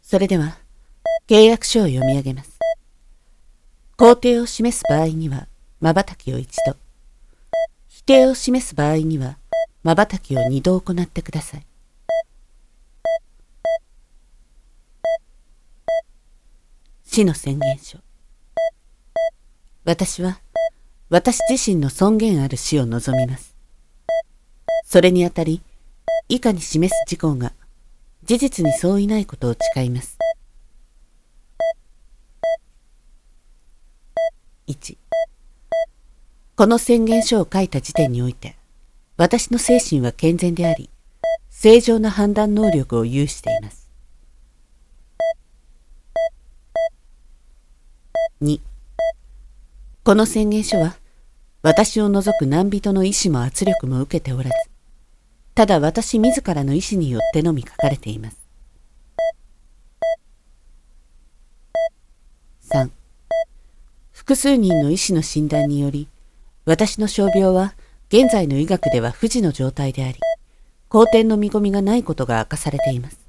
それでは、契約書を読み上げます。肯定を示す場合には、瞬きを一度。否定を示す場合には、瞬きを二度行ってください。死の宣言書。私は、私自身の尊厳ある死を望みます。それにあたり、以下に示す事項が、事実に相違ないことを誓います。1、この宣言書を書いた時点において、私の精神は健全であり、正常な判断能力を有しています。2、この宣言書は、私を除く何人の意志も圧力も受けておらず、ただ私自らの意志によってのみ書かれています。3、複数人の医師の診断により、私の傷病は現在の医学では不治の状態であり、好転の見込みがないことが明かされています。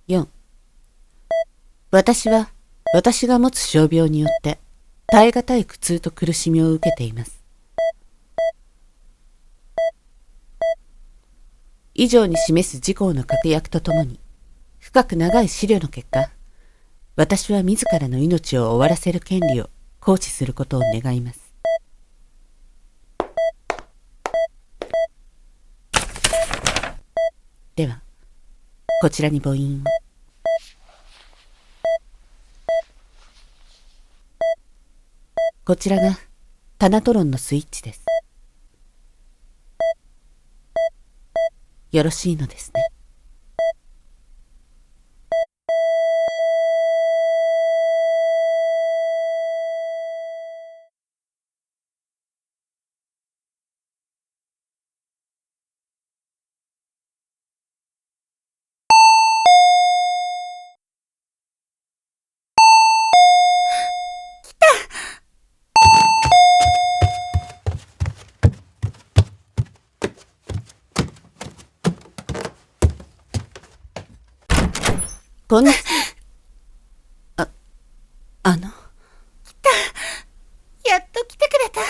4、私は私が持つ傷病によって耐え難い苦痛と苦しみを受けています。以上に示す事項の確約とともに、深く長い思慮の結果、私は自らの命を終わらせる権利を行使することを願います。では、こちらに母印を。こちらがタナトロンのスイッチです。よろしいのですね。こんな、あの。来た。やっと来てくれた。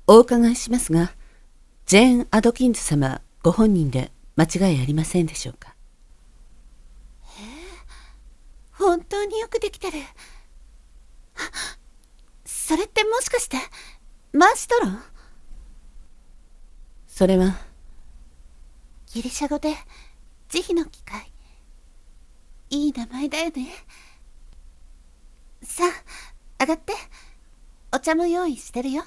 お伺いしますが、ジェーン・アドキンズ様ご本人で間違いありませんでしょうか。本当によくできてる。それってもしかしてマーシトロン？それはギリシャ語で慈悲の機械。いい名前だよね。さあ、上がって。お茶も用意してるよ。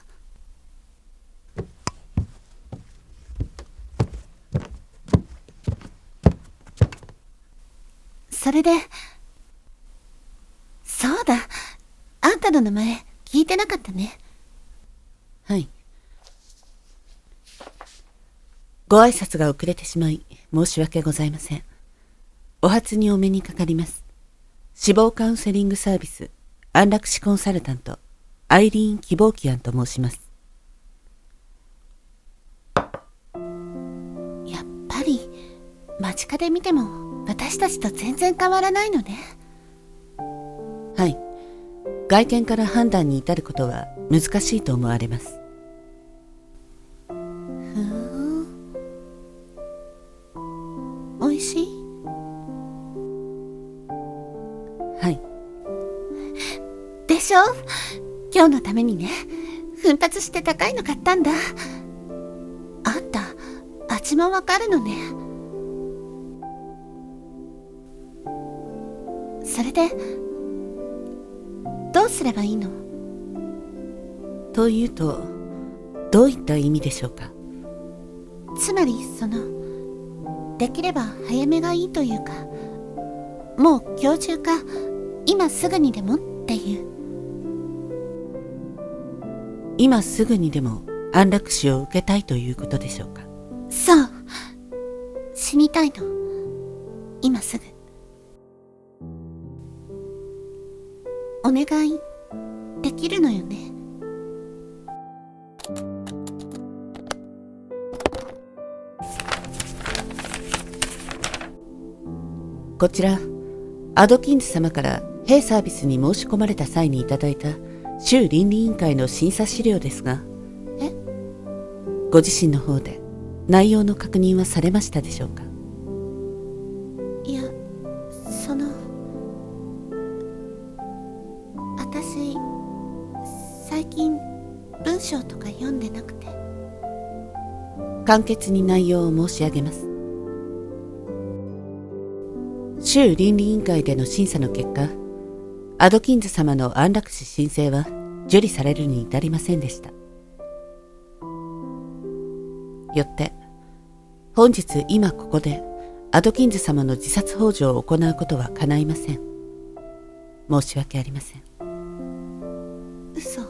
それで、そうだ。あんたの名前聞いてなかったね。はい。ご挨拶が遅れてしまい申し訳ございません。お初にお目にかかります。死亡カウンセリングサービス安楽死コンサルタントアイリーン・キボーキアンと申します。やっぱり間近で見ても私たちと全然変わらないのね。はい。外見から判断に至ることは難しいと思われます。おいしい？はい。でしょ？今日のためにね、奮発して高いの買ったんだ。あんた、味もわかるのね。それで、どうすればいいの？というと、どういった意味でしょうか。つまり、できれば早めがいいというか、もう今日中か、今すぐにでもっていう。今すぐにでも安楽死を受けたいということでしょうか。そう。死にたいの。今すぐ。お願いできるのよね。こちら、アドキンズ様から弊サービスに申し込まれた際にいただいた州倫理委員会の審査資料ですが、ご自身の方で内容の確認はされましたでしょうか？いや、私、最近文章とか読んでなくて。簡潔に内容を申し上げます。州倫理委員会での審査の結果、アドキンズ様の安楽死申請は受理されるに至りませんでした。よって、本日今ここでアドキンズ様の自殺幇助を行うことは叶いません。申し訳ありません。嘘。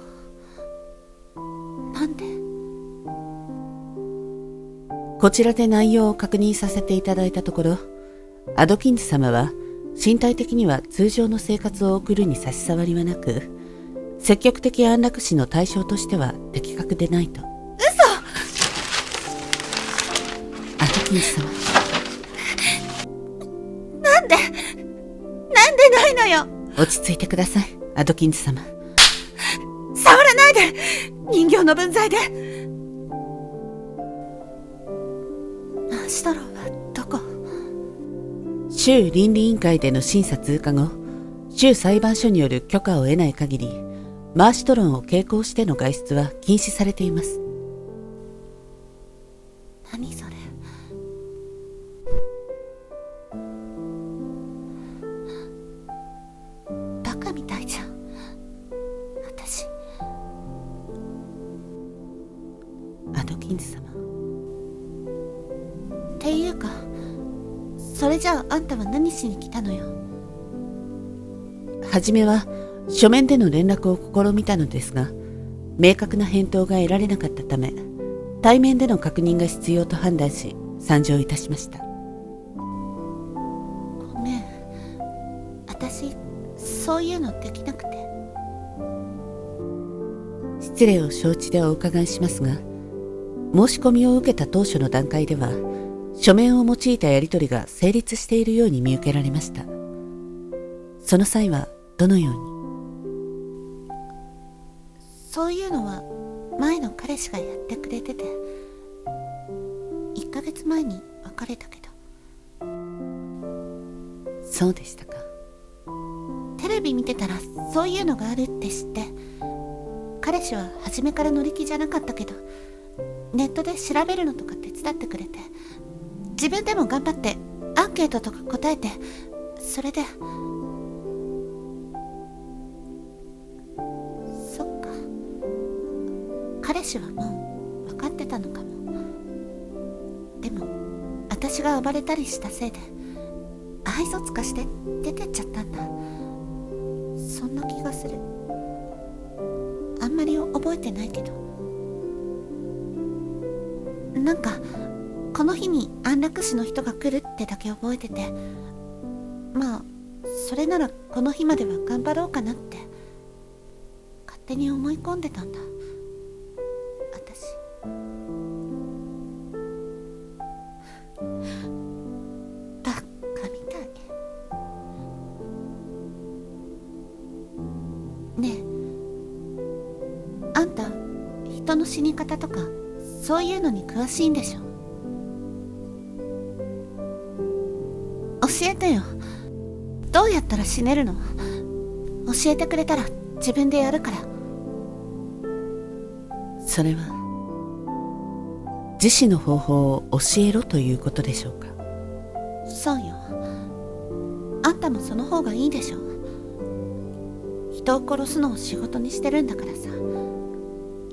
なんで？こちらで内容を確認させていただいたところ、アドキンズ様は身体的には通常の生活を送るに差し障りはなく、積極的安楽死の対象としては的確でないと。嘘！アドキンズ様。なんでないのよ。落ち着いてください、アドキンズ様。触らないで！人形の分際で。マーシュトロンはどこ？州倫理委員会での審査通過後、州裁判所による許可を得ない限り、マーシュトロンを携行しての外出は禁止されています。何それ？バカみたいじゃん。私。アドキンズ様。っていうか、それじゃああんたは何しに来たのよ。はじめは書面での連絡を試みたのですが、明確な返答が得られなかったため、対面での確認が必要と判断し、参上いたしました。ごめん。私、そういうのできなくて。失礼を承知でお伺いしますが、申し込みを受けた当初の段階では、書面を用いたやり取りが成立しているように見受けられました。その際はどのように？そういうのは前の彼氏がやってくれてて、1ヶ月前に別れたけど。そうでしたか。テレビ見てたらそういうのがあるって知って、彼氏は初めから乗り気じゃなかったけど、ネットで調べるのとか手伝ってくれて、自分でも頑張ってアンケートとか答えて、それで。そっか、彼氏はもう分かってたのかも。でも私が暴れたりしたせいで愛想つかして出てっちゃったんだ。そんな気がする。あんまり覚えてないけど、なんかこの日に安楽死の人が来るってだけ覚えてて、まあそれならこの日までは頑張ろうかなって勝手に思い込んでたんだ、私。バカみたい。ねえ、あんた人の死に方とかそういうのに詳しいんでしょ？教えてよ。どうやったら死ねるの？教えてくれたら自分でやるから。それは自死の方法を教えろということでしょうか？そうよ。あんたもその方がいいでしょ。人を殺すのを仕事にしてるんだからさ、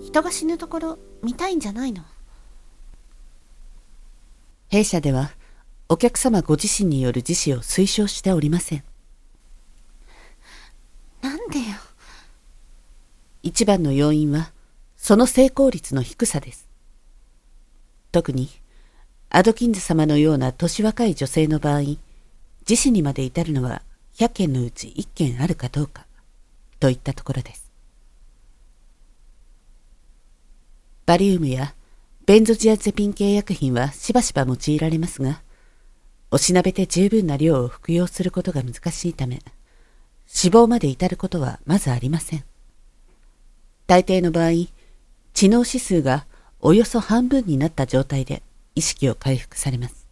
人が死ぬところ見たいんじゃないの？弊社ではお客様ご自身による自死を推奨しておりません。なんでよ。一番の要因はその成功率の低さです。特にアドキンズ様のような年若い女性の場合、自死にまで至るのは100件のうち1件あるかどうかといったところです。バリウムやベンゾジアゼピン系薬品はしばしば用いられますが、おしなべて十分な量を服用することが難しいため、死亡まで至ることはまずありません。大抵の場合、知能指数がおよそ半分になった状態で意識を回復されます。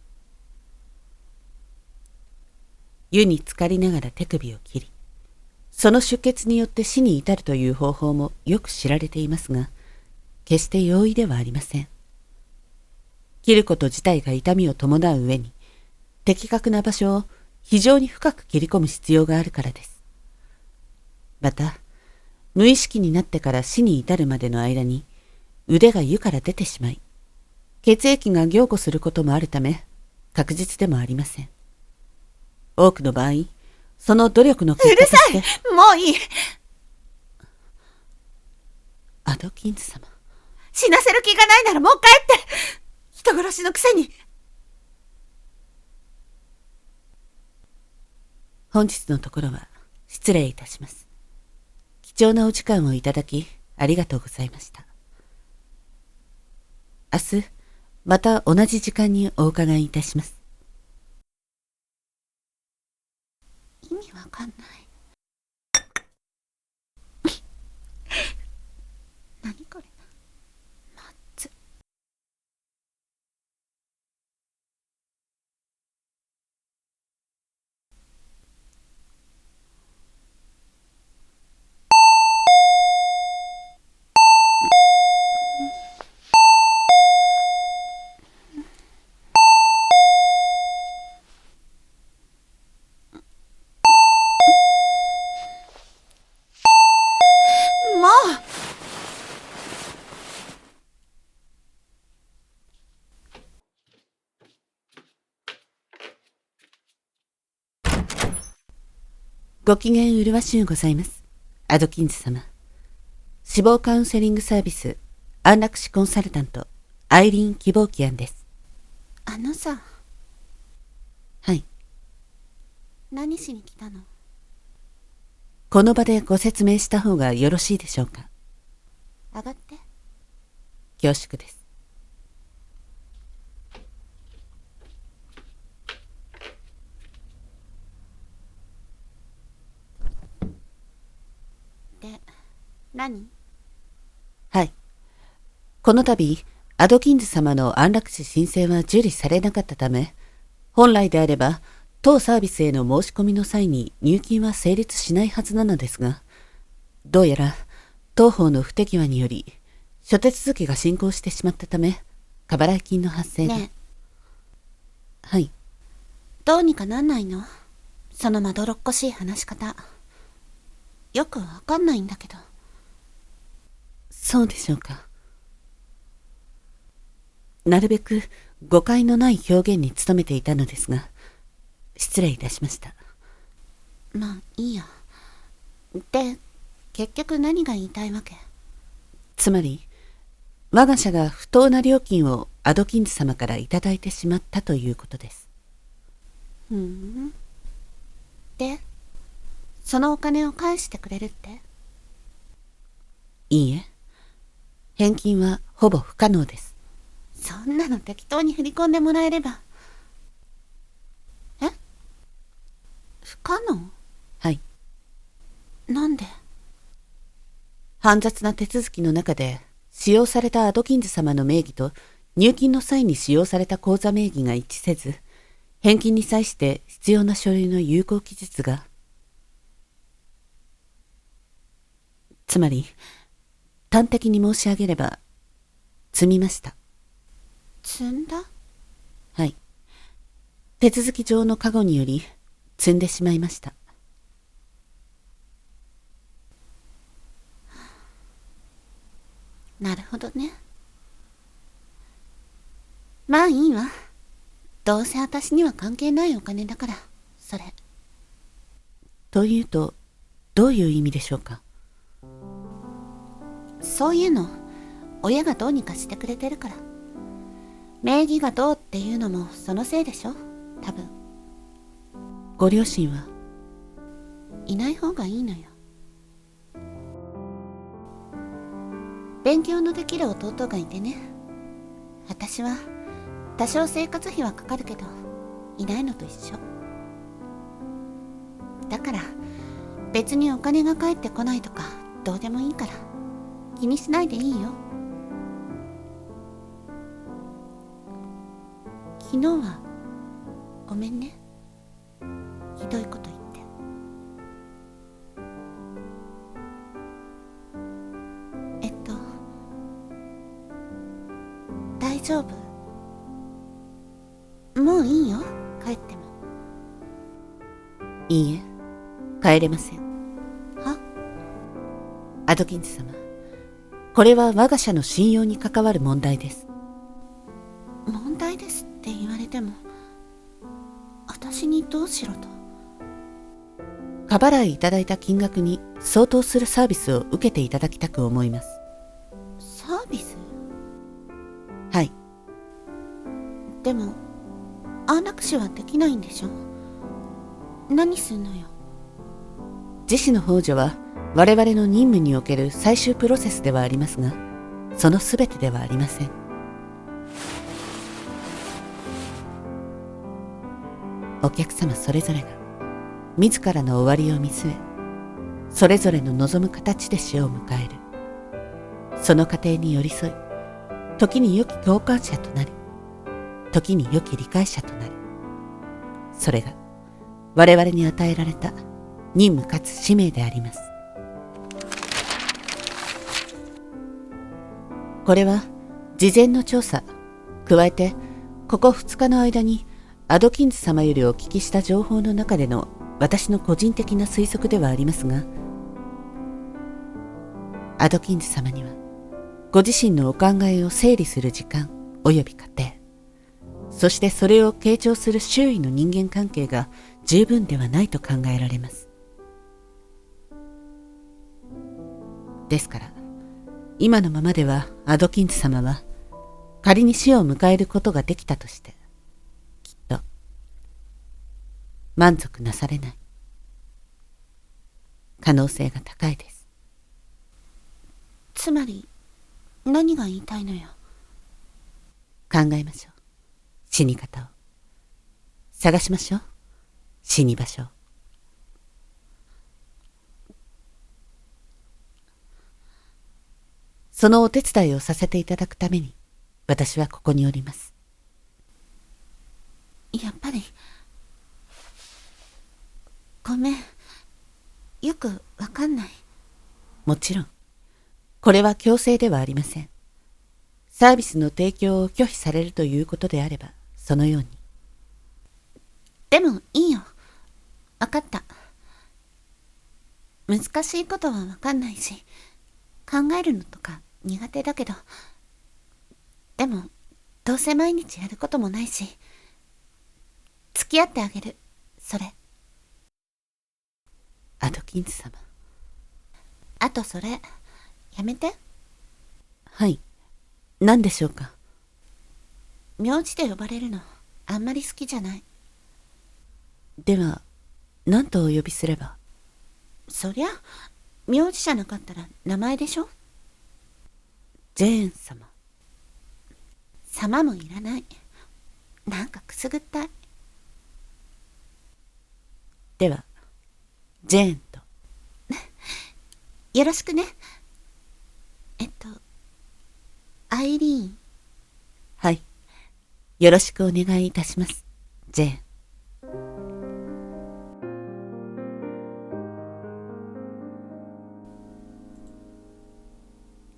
湯に浸かりながら手首を切り、その出血によって死に至るという方法もよく知られていますが、決して容易ではありません。切ること自体が痛みを伴う上に、的確な場所を非常に深く切り込む必要があるからです。また、無意識になってから死に至るまでの間に、腕が湯から出てしまい、血液が凝固することもあるため、確実でもありません。多くの場合、その努力の結果として。うるさい！もういい！アドキンズ様。死なせる気がないならもう帰って！人殺しのくせに。本日のところは失礼いたします。貴重なお時間をいただきありがとうございました。明日、また同じ時間にお伺いいたします。意味わかんない。何これ。マッツ。もう！ご機嫌うるわしゅうございます。アドキンズ様。死亡カウンセリングサービス、安楽死コンサルタント、アイリーン希望記案です。あのさ、はい。何しに来たの？この場でご説明した方がよろしいでしょうか。上がって。恐縮です。で、何？はい。この度、アドキンズ様の安楽死申請は受理されなかったため、本来であれば、当サービスへの申し込みの際に入金は成立しないはずなのですが、どうやら当方の不手際により、諸手続きが進行してしまったため、過払い金の発生が。ねえ。はい。どうにかなんないの？そのまどろっこしい話し方。よくわかんないんだけど。そうでしょうか。なるべく誤解のない表現に努めていたのですが、失礼いたしました。まあいいや。で、結局何が言いたいわけ？つまり、我が社が不当な料金をアドキンズ様からいただいてしまったということです。で、そのお金を返してくれるって？いいえ、返金はほぼ不可能です。そんなの適当に振り込んでもらえれば。え？不可能？はい。なんで？煩雑な手続きの中で使用されたアドキンズ様の名義と入金の際に使用された口座名義が一致せず、返金に際して必要な書類の有効期日が、つまり端的に申し上げれば積みました。積んだ？はい。手続き上の過誤により積んでしまいました。なるほどね。まあいいわ。どうせ私には関係ないお金だから、それ。というと、どういう意味でしょうか。そういうの、親がどうにかしてくれてるから。名義がどうっていうのもそのせいでしょ、多分。ご両親はいない方がいいのよ。勉強のできる弟がいてね。私は多少生活費はかかるけど、いないのと一緒。だから別にお金が返ってこないとかどうでもいいから気にしないでいいよ。昨日はごめんね、ひどいこと言って。大丈夫？もういいよ、帰っても。いいえ、帰れません。は？アドキンズ様、これは我が社の信用に関わる問題です。問題ですって言われても、私にどうしろと？過払いいただいた金額に相当するサービスを受けていただきたく思います。サービス？はい。でも安楽死はできないんでしょ？何すんのよ。自死の幇助は我々の任務における最終プロセスではありますが、その全てではありません。お客様それぞれが自らの終わりを見据え、それぞれの望む形で死を迎える。その過程に寄り添い、時に良き共感者となり、時に良き理解者となる。それが我々に与えられた任務かつ使命であります。これは事前の調査、加えてここ2日の間にアドキンズ様よりお聞きした情報の中での私の個人的な推測ではありますが、アドキンズ様にはご自身のお考えを整理する時間及び過程、そしてそれを傾聴する周囲の人間関係が十分ではないと考えられます。ですから、今のままではアドキンズ様は仮に死を迎えることができたとして、きっと満足なされない可能性が高いです。つまり何が言いたいのよ。考えましょう。死に方を探しましょう。死に場所を。そのお手伝いをさせていただくために私はここにおります。やっぱりごめん、よくわかんない。もちろんこれは強制ではありません。サービスの提供を拒否されるということであればそのように。でもいいよ、わかった。難しいことはわかんないし、考えるのとか苦手だけど、でもどうせ毎日やることもないし、付き合ってあげる、それ。アドキンズ様。あとそれやめて。はい、何でしょうか。名字で呼ばれるのあんまり好きじゃない。では何とお呼びすれば。そりゃ名字じゃなかったら名前でしょ。ジェーン様。様もいらない。なんかくすぐったい。ではジェーンと。よろしくね。アイリーン。はい、よろしくお願いいたします、ジェーン。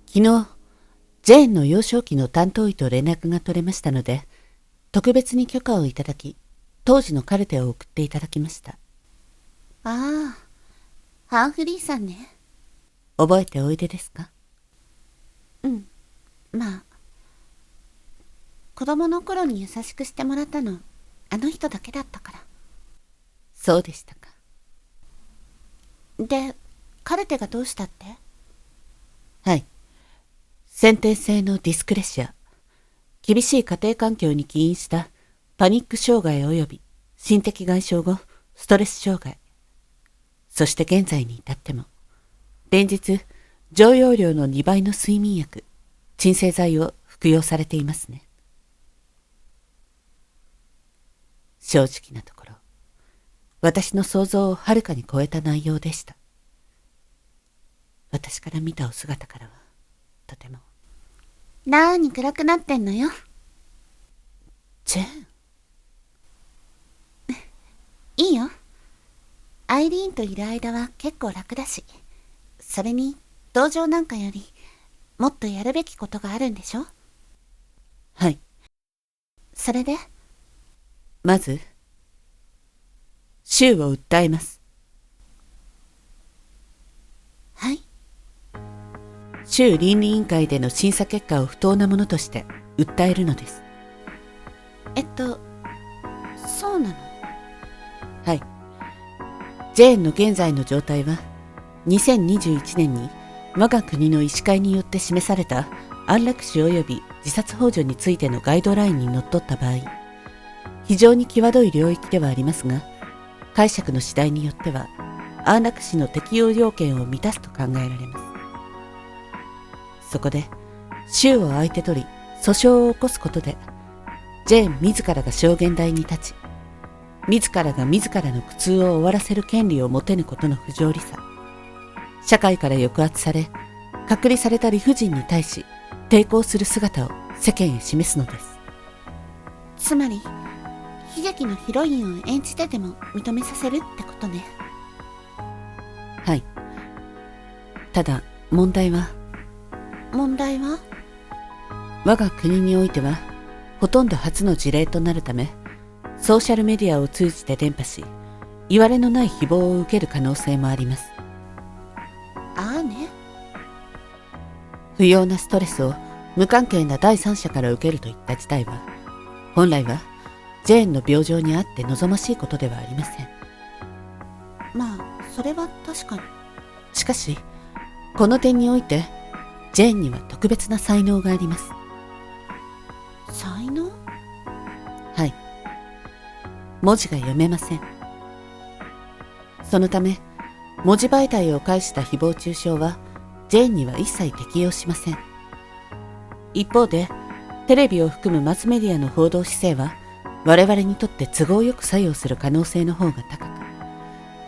昨日ジェーンの幼少期の担当医と連絡が取れましたので、特別に許可をいただき、当時のカルテを送っていただきました。ああ、ハンフリーさんね。覚えておいでですか？うん、まあ子供の頃に優しくしてもらったのあの人だけだったから。そうでしたか。でカルテがどうしたって？はい、先天性のディスクレシア、厳しい家庭環境に起因したパニック障害及び心的外傷後ストレス障害、そして現在に至っても連日常用量の2倍の睡眠薬、鎮静剤を服用されていますね。正直なところ、私の想像をはるかに超えた内容でした。私から見たお姿からは、とても。なーに暗くなってんのよ。ジェーン。いいよ。アイリーンといる間は結構楽だし、それに同情なんかよりもっとやるべきことがあるんでしょ？はい。それで？まず、州を訴えます。はい。州倫理委員会での審査結果を不当なものとして訴えるのです。そうなの？はい。ジェーンの現在の状態は、2021年に我が国の医師会によって示された安楽死及び自殺幇助についてのガイドラインにのっとった場合、非常に際どい領域ではありますが、解釈の次第によっては安楽死の適用要件を満たすと考えられます。そこで、州を相手取り訴訟を起こすことで、ジェーン自らが証言台に立ち、自らが自らの苦痛を終わらせる権利を持てぬことの不条理さ、社会から抑圧され、隔離された理不尽に対し抵抗する姿を世間へ示すのです。つまり、悲劇のヒロインを演じてでも認めさせるってことね。はい。ただ、問題は我が国においては、ほとんど初の事例となるため、ソーシャルメディアを通じて伝播し、いわれのない誹謗を受ける可能性もあります。ああね。不要なストレスを無関係な第三者から受けるといった事態は、本来はジェーンの病状にあって望ましいことではありません。まあ、それは確かに。しかし、この点において、ジェーンには特別な才能があります。才能？はい。文字が読めません。そのため、文字媒体を介した誹謗中傷は、ジェーンには一切適用しません。一方で、テレビを含むマスメディアの報道姿勢は、我々にとって都合よく作用する可能性の方が高く、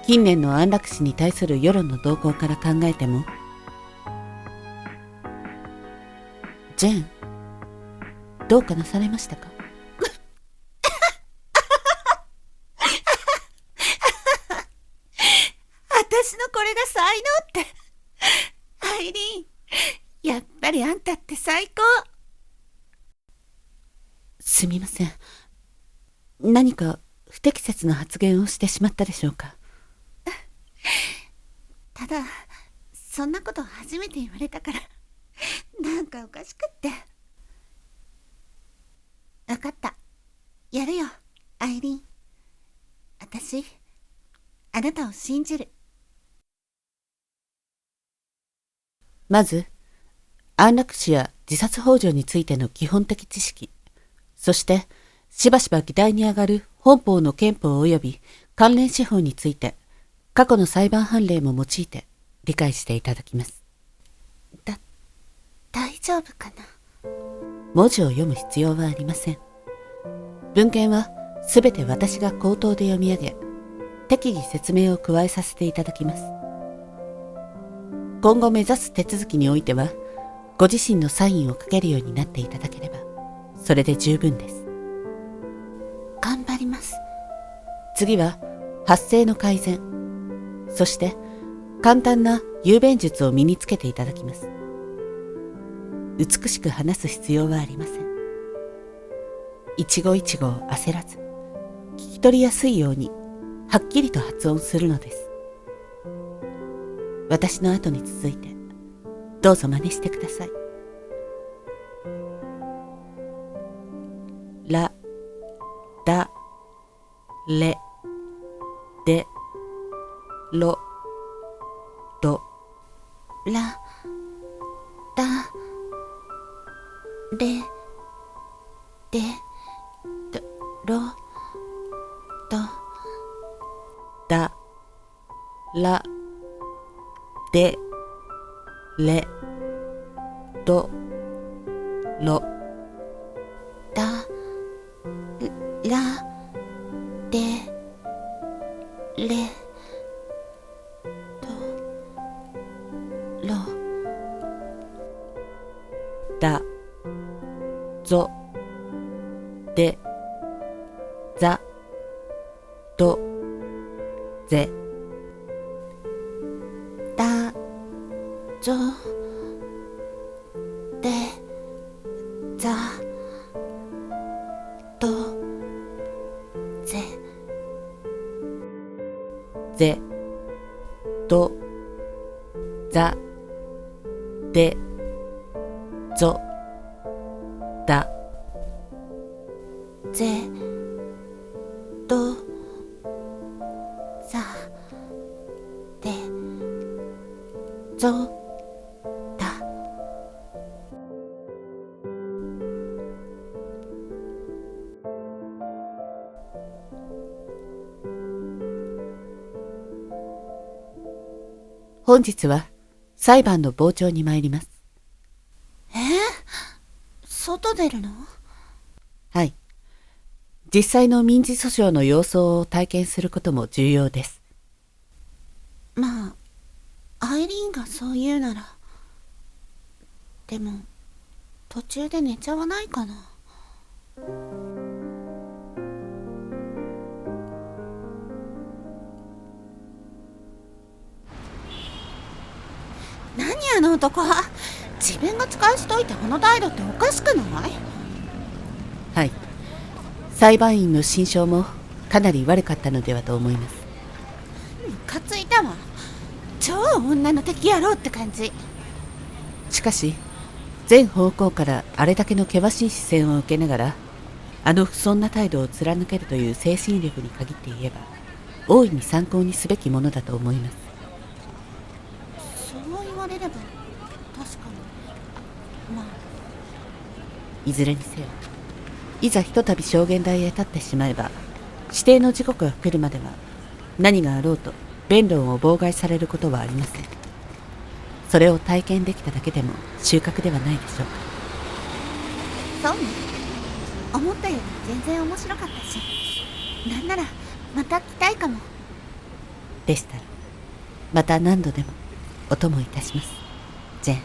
近年の安楽死に対する世論の動向から考えても、ジェーン、どうかなされましたか？私のこれが才能って。アイリーン、やっぱりあんたって最高。すみません。何か不適切な発言をしてしまったでしょうか？ただ、そんなこと初めて言われたから、なんかおかしくって。わかった。やるよ、アイリーン。私、あなたを信じる。まず、安楽死や自殺幇助についての基本的知識、そして、しばしば議題に上がる本法の憲法及び関連司法について、過去の裁判判例も用いて理解していただきます。大丈夫かな？文字を読む必要はありません。文献はすべて私が口頭で読み上げ、適宜説明を加えさせていただきます。今後目指す手続きにおいては、ご自身のサインを書けるようになっていただければ、それで十分です。頑張ります。次は、発声の改善、そして簡単な雄弁術を身につけていただきます。美しく話す必要はありません。一語一語を焦らず、聞き取りやすいように、はっきりと発音するのです。私の後に続いて、どうぞ真似してください。ラ、ダ、レ、デ、ロ、ド。ラ、ダ、レ、デ、ロ、ド。ダ、ラ、デ、レ、ド、ロ。ダ、ラ、れとろだぞでざどぜだぞでざどぜぜどざでぞだぜどざでぞだ。本日は裁判の傍聴に参ります。外出るの？はい。実際の民事訴訟の様相を体験することも重要です。まあ、アイリーンがそう言うなら。でも、途中で寝ちゃわないかな。何あの男は。自分が使いしといてあの態度っておかしくない？はい。裁判員の心証もかなり悪かったのではと思います。ムカついたわ。超女の敵野郎って感じ。しかし、全方向からあれだけの険しい視線を受けながら、あの不遜な態度を貫けるという精神力に限って言えば、大いに参考にすべきものだと思います。そう言われれば、確かに。まあ。いずれにせよ、いざひとたび証言台へ立ってしまえば、指定の時刻が来るまでは、何があろうと弁論を妨害されることはありません。それを体験できただけでも収穫ではないでしょうか。そうね。思ったより全然面白かったし、なんならまた来たいかも。でしたら、また何度でもお供いたします。ジェーン。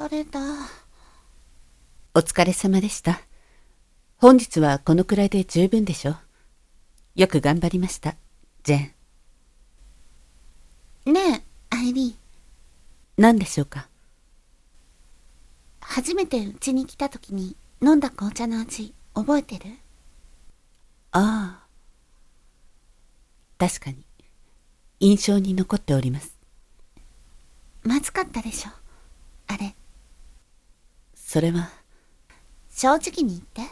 疲れた。お疲れ様でした。本日はこのくらいで十分でしょう。よく頑張りました、ジェーン。ねえ、アイリーン。何でしょうか。初めてうちに来た時に飲んだ紅茶の味、覚えてる？ああ。確かに、印象に残っております。まずかったでしょ、あれ。それは。正直に言って。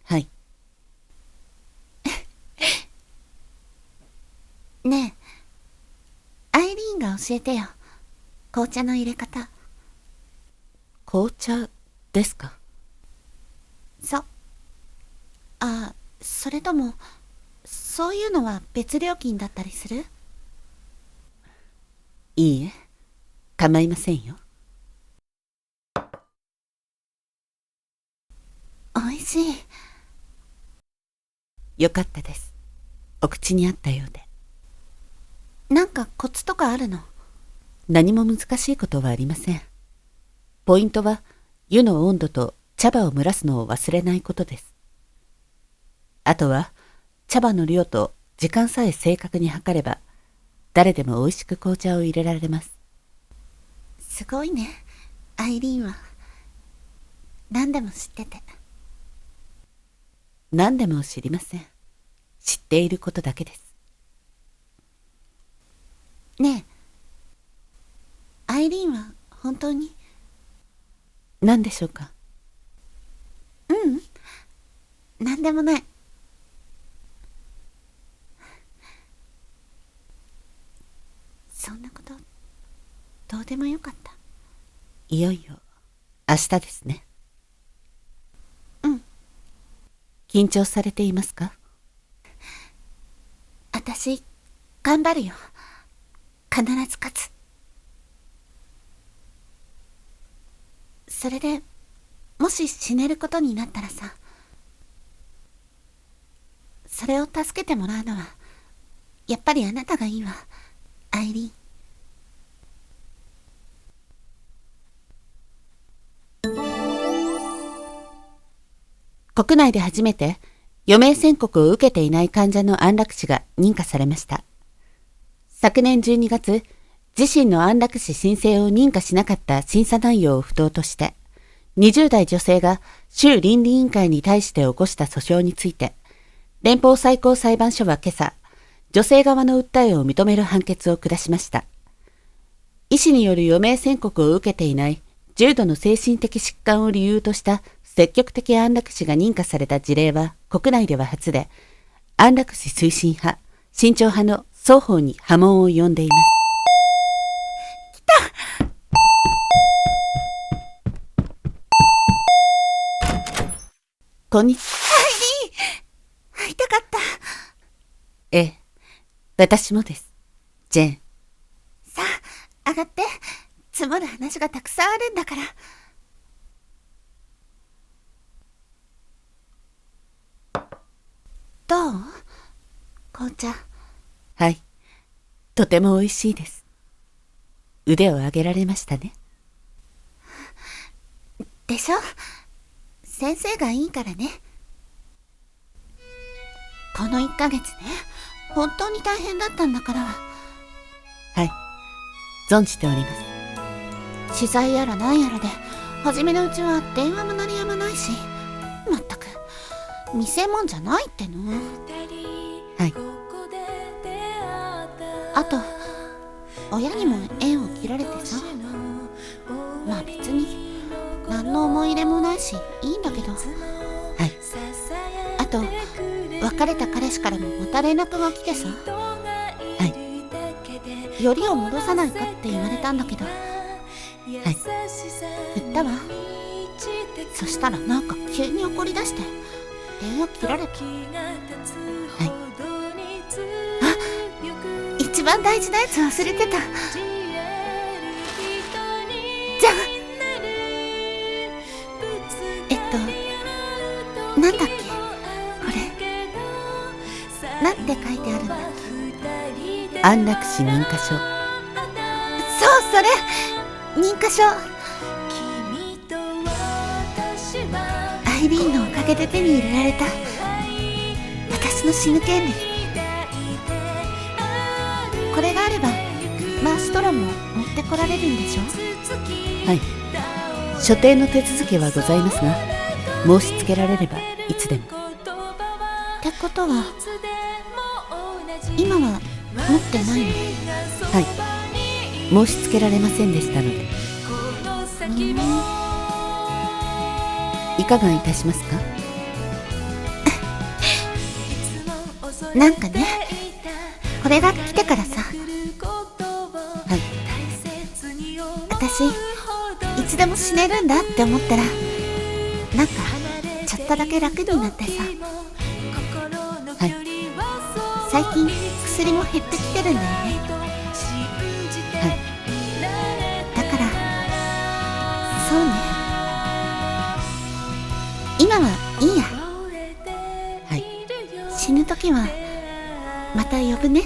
はい。ねえ、アイリーンが教えてよ。紅茶の入れ方。紅茶ですか？そう。あ、それとも、そういうのは別料金だったりする？いいえ、構いませんよ。おいしい。よかったです。お口に合ったようで。なんかコツとかあるの？何も難しいことはありません。ポイントは湯の温度と茶葉を蒸らすのを忘れないことです。あとは茶葉の量と時間さえ正確に測れば、誰でも美味しく紅茶を入れられます。すごいね、アイリーンは。何でも知ってて。何でも知りません。知っていることだけです。ねえ、アイリーンは本当に？何でしょうか。ううん、何でもない。そんなことどうでもよかった。いよいよ明日ですね。うん。緊張されていますか？私頑張るよ。必ず勝つ。それでもし死ねることになったらさ、それを助けてもらうのはやっぱりあなたがいいわ、アイリーン。国内で初めて余命宣告を受けていない患者の安楽死が認可されました。昨年12月、自身の安楽死申請を認可しなかった審査内容を不当として、20代女性が州倫理委員会に対して起こした訴訟について、連邦最高裁判所は今朝、女性側の訴えを認める判決を下しました。医師による余命宣告を受けていない重度の精神的疾患を理由とした積極的安楽死が認可された事例は国内では初で、安楽死推進派、慎重派の双方に波紋を呼んでいます。こんにちは。アイリーン、会いたかった。ええ、私もです。ジェーン。さあ、上がって。積もる話がたくさんあるんだから。どう？紅茶。はい。とても美味しいです。腕を上げられましたね。でしょ？先生がいいからね。この1ヶ月ね、本当に大変だったんだから。はい。存じております。取材やらなんやらで、初めのうちは電話も鳴りやまないし、まったく、見せ物じゃないっての。はい。あと、親にも縁を切られてさ。まあ別に、何の思い入れもないし、いいんだけど。はい。あと、別れた彼氏からもまた連絡が来てさ。はい。よりを戻さないかって言われたんだけど。はい。言ったわ。そしたらなんか急に怒り出して電話切られた。はい。あ、一番大事なやつ忘れてた。じゃあなんだっけこれ。なんて書いてあるんだっけ。安楽死認可書。そう、それ認可書。アイリーンのおかげで手に入れられた私の死ぬ権利。これがあればマーストロンも持ってこられるんでしょ。はい。所定の手続きはございますが、申し付けられればいつでも。ってことは今は持ってないの？はい。申し付けられませんでしたので。いかがいたしますか？なんかね、これが来てからさ。はい。私いつでも死ねるんだって思ったら、なんかちょっとだけ楽になってさ。はい。最近薬も減ってきてるんだよね。はい。だからそうね、今はいいや。はい。死ぬ時はまた呼ぶね、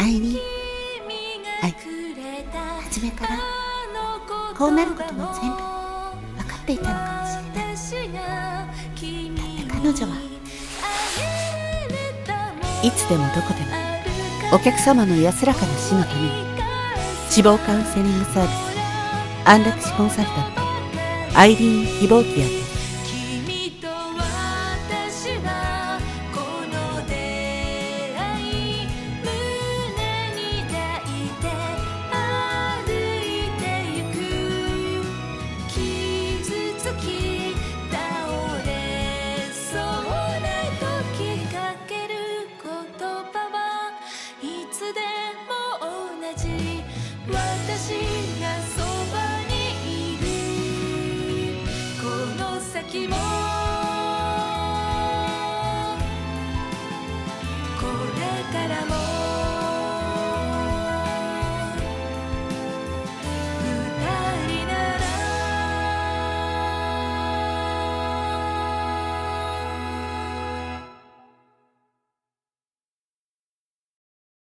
アイリーン。はい。初めからこうなることも全部分かっていたのかもしれない。だって彼女いつでもどこでもお客様の安らかな死のために、死亡カウンセリングサービス安楽死コンサルタントアイリーン・ヒボーキアです。これからも